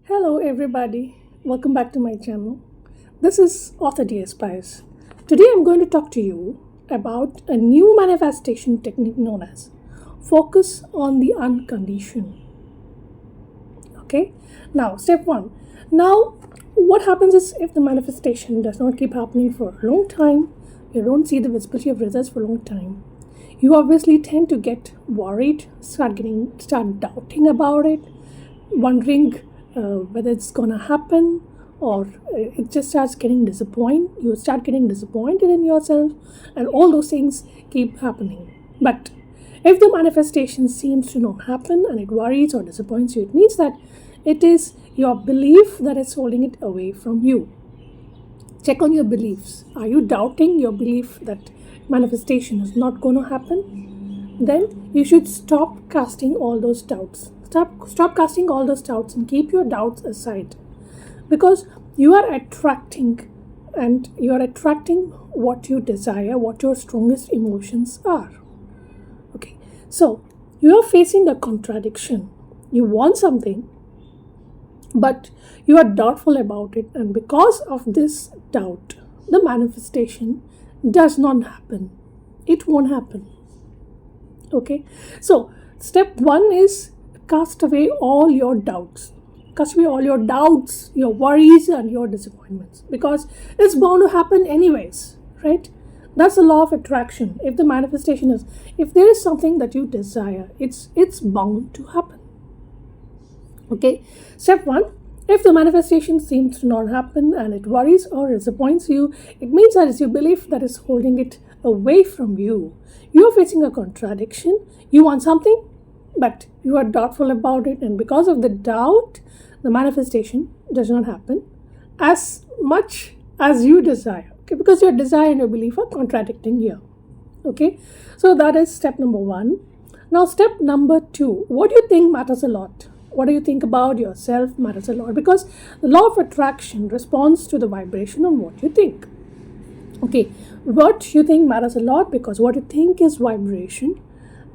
Hello, everybody. Welcome back to my channel. This is Author DS Spice. Today, I'm going to talk to you about a new manifestation technique known as focus on the unconditioned. Okay, now, step one. Now, what happens is if the manifestation does not keep happening for a long time, you don't see the visibility of results for a long time, you obviously tend to get worried, start doubting about it, wondering whether it's gonna happen, or it just starts getting disappointed. You start getting disappointed in yourself, and all those things keep happening. But if the manifestation seems to not happen and it worries or disappoints you, it means that it is your belief that is holding it away from you. Check on your beliefs. Are you doubting your belief that manifestation is not going to happen? Then you should stop casting all those doubts. Stop casting all those doubts and keep your doubts aside, because you are attracting what you desire, what your strongest emotions are. Okay, so you are facing a contradiction. You want something, but you are doubtful about it, and because of this doubt, the manifestation does not happen. It won't happen. Okay, so step one is cast away all your doubts. Cast away all your doubts, your worries, and your disappointments, because it's bound to happen anyways, right? That's the law of attraction. If the manifestation is, if there is something that you desire, it's bound to happen. Okay, step one. If the manifestation seems to not happen and it worries or disappoints you, it means that it's your belief that is holding it away from you. You are facing a contradiction. You want something, but you are doubtful about it, and because of the doubt, the manifestation does not happen as much as you desire. Okay, because your desire and your belief are contradicting here. Okay, so that is step number one. Now, step number two. What do you think matters a lot? What do you think about yourself matters a lot, because the law of attraction responds to the vibration on what you think. Okay, what you think matters a lot because what you think is vibration,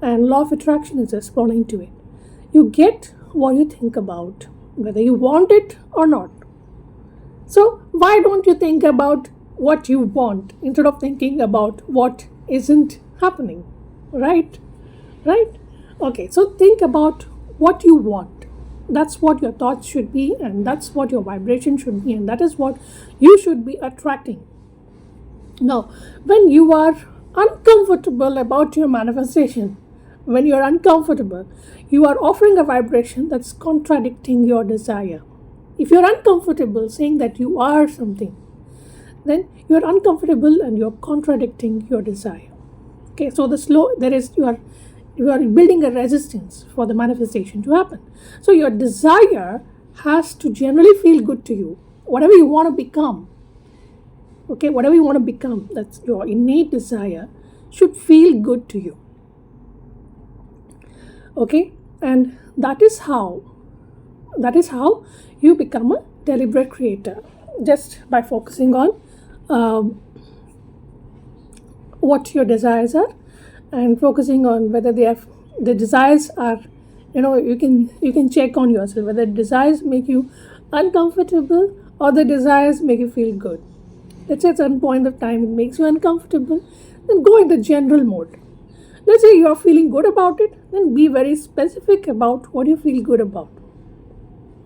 and law of attraction is responding to it. You get what you think about, whether you want it or not. So why don't you think about what you want instead of thinking about what isn't happening? Right? Okay, so think about what you want. That's what your thoughts should be, and that's what your vibration should be, and that is what you should be attracting. Now, when you are uncomfortable about your manifestation, when you are uncomfortable, you are offering a vibration that's contradicting your desire. If you're uncomfortable saying that you are something, then you're uncomfortable and you're contradicting your desire. Okay, so you are building a resistance for the manifestation to happen. So your desire has to generally feel good to you. Whatever you want to become, okay, whatever you want to become, that's your innate desire, should feel good to you. Okay, and that is how you become a deliberate creator, just by focusing on what your desires are, and focusing on whether the desires are, you can check on yourself whether desires make you uncomfortable or the desires make you feel good. Let's say at some point of time it makes you uncomfortable, then go in the general mode. Let's say you're feeling good about it, then be very specific about what you feel good about.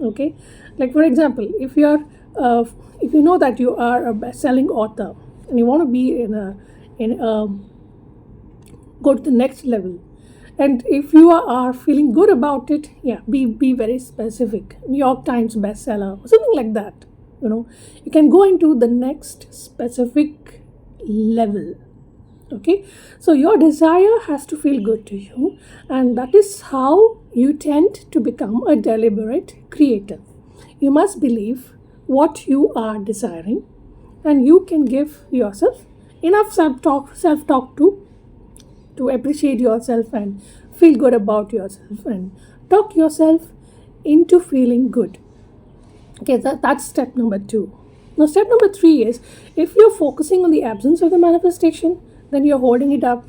Okay, like for example, if you know that you are a best-selling author and you want to be go to the next level, and if you are feeling good about it, be very specific. New York Times bestseller or something like that. You can go into the next specific level. Okay, so your desire has to feel good to you, and that is how you tend to become a deliberate creator. You must believe what you are desiring, and you can give yourself enough self-talk to appreciate yourself and feel good about yourself, and talk yourself into feeling good. Okay, that's step number two. Now, step number three is, if you're focusing on the absence of the manifestation, then you're holding it up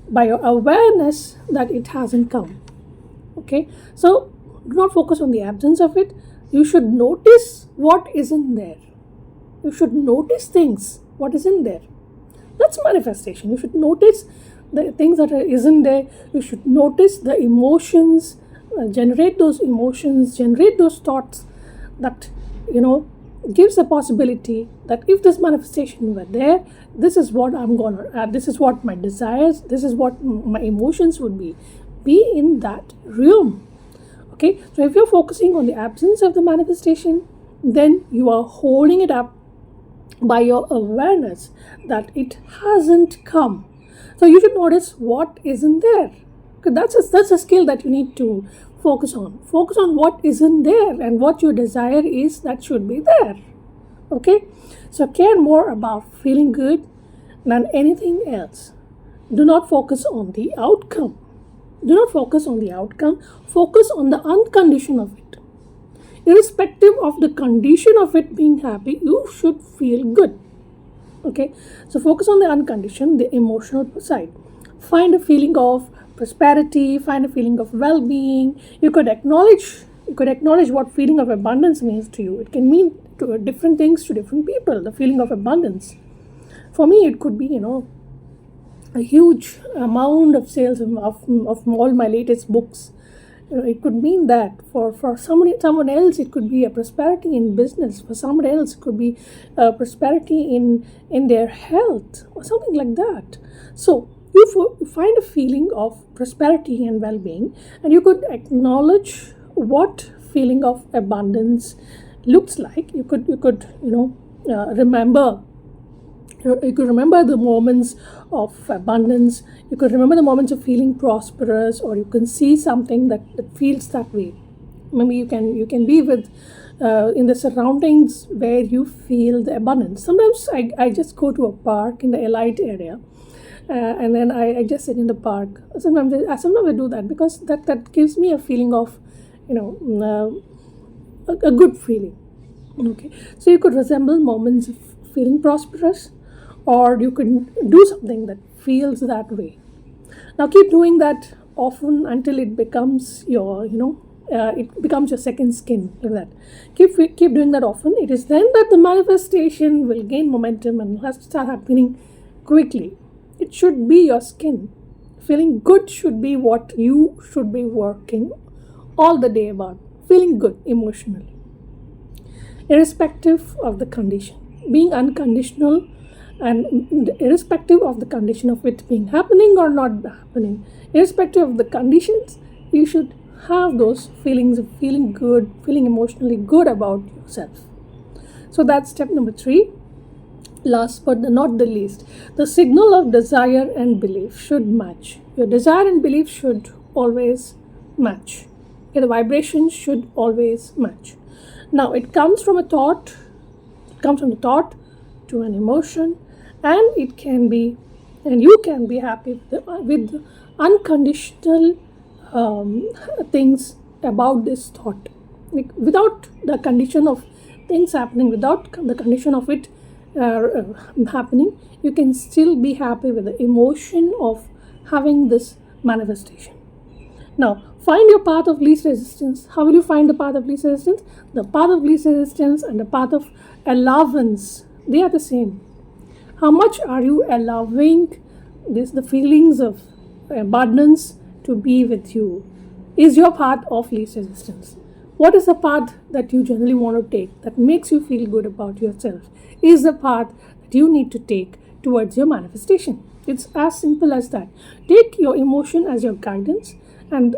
by your awareness that it hasn't come. Okay, so Do not focus on the absence of it. You should notice what isn't there. You should notice things, what isn't there. That's manifestation. You should notice the things that isn't there. You should notice the emotions, generate those emotions, generate those thoughts that, gives a possibility that if this manifestation were there, this is what I'm gonna, this is what my desires, this is what my emotions would be. Be in that realm. Okay, so if you're focusing on the absence of the manifestation, then you are holding it up by your awareness that it hasn't come. So you should notice what isn't there. That's a skill that you need to focus on. Focus on what isn't there and what your desire is that should be there. Okay, so care more about feeling good than anything else. Do not focus on the outcome. Do not focus on the outcome. Focus on the uncondition of it. Irrespective of the condition of it being happy, you should feel good. Okay, so focus on the unconditioned, the emotional side. Find a feeling of prosperity, find a feeling of well-being. You could acknowledge what feeling of abundance means to you. It can mean to different things to different people. The feeling of abundance, for me, it could be a huge amount of sales of all my latest books. It could mean that for someone else it could be a prosperity in business. For someone else it could be a prosperity in their health or something like that. So you find a feeling of prosperity and well-being, and you could acknowledge what feeling of abundance looks like. You could remember. You could remember the moments of abundance. You could remember the moments of feeling prosperous, or you can see something that feels that way. Maybe you can be with in the surroundings where you feel the abundance. Sometimes I just go to a park in the Elite area, and then I just sit in the park. Sometimes I do that because that gives me a feeling of a good feeling. Okay, so you could resemble moments of feeling prosperous, or you could do something that feels that way. Now keep doing that often until it becomes your it becomes your second skin, like that. Keep doing that often. It is then that the manifestation will gain momentum and has to start happening quickly. It should be your skin. Feeling good should be what you should be working all the day about. Feeling good emotionally, irrespective of the condition. Being unconditional, and irrespective of the condition of it being happening or not happening, irrespective of the conditions, you should have those feelings of feeling good, feeling emotionally good about yourself. So that's step number 3. Last but not the least, the signal of desire and belief should match. Your desire and belief should always match. Okay, the vibration should always match. Now it comes from a thought, to an emotion, and it can be, and you can be happy with the unconditional things about this thought. Like, without the condition of things happening, without the condition of it happening, you can still be happy with the emotion of having this manifestation. Now, find your path of least resistance. How will you find the path of least resistance? The path of least resistance and the path of allowance, they are the same. How much are you allowing the feelings of abundance to be with you? Is your path of least resistance. What is the path that you generally want to take that makes you feel good about yourself? Is the path that you need to take towards your manifestation. It's as simple as that. Take your emotion as your guidance, and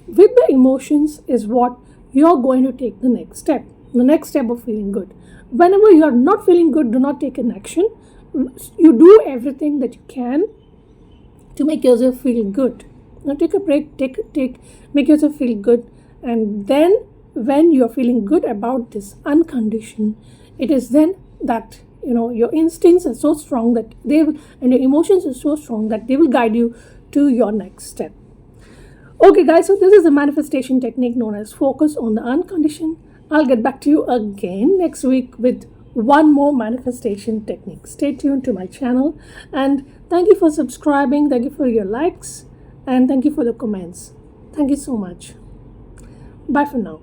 with the emotions is what you're going to take the next step of feeling good. Whenever you are not feeling good, do not take an action. You do everything that you can to make yourself feel good. Now take a break, make yourself feel good, and then when you're feeling good about this unconditioned, it is then that your instincts are so strong that and your emotions are so strong that they will guide you to your next step. Okay guys, so this is the manifestation technique known as focus on the unconditioned. I'll get back to you again next week with one more manifestation technique. Stay tuned to my channel, and thank you for subscribing, thank you for your likes, and thank you for the comments. Thank you so much. Bye for now.